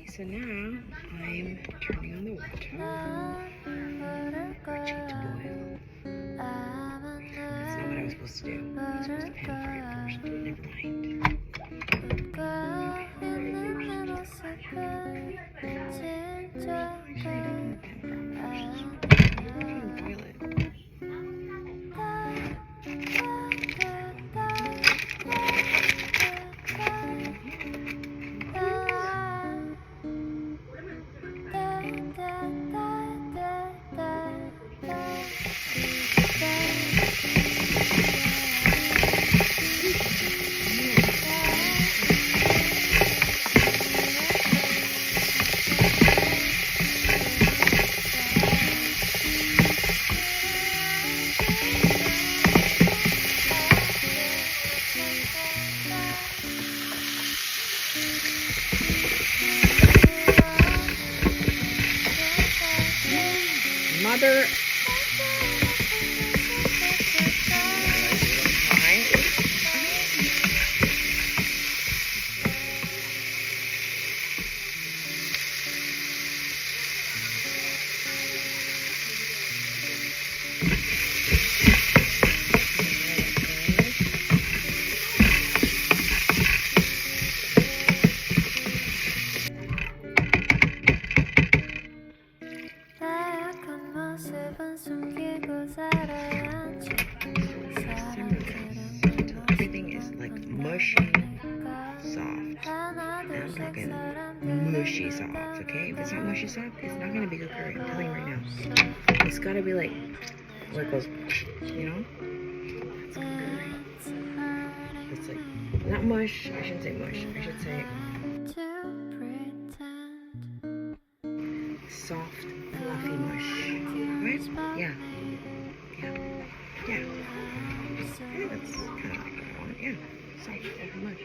So now I'm turning on the water. Cheat to boil. That's not what I was supposed to do. I was supposed to pan fry it first. Never mind. Boil it. Mother. Everything is like mushy, soft. I'm talking mushy soft, okay? If it's not mushy soft, it's not gonna be good curry. I'm telling you right now. It's gotta be like where it goes, you know? That's curry. It's like not mush. I shouldn't say mush. I should say soft, fluffy mush. Right? Yeah. Yeah. Yeah. I think that's kind of like what I want. Yeah. Soft, fluffy mush.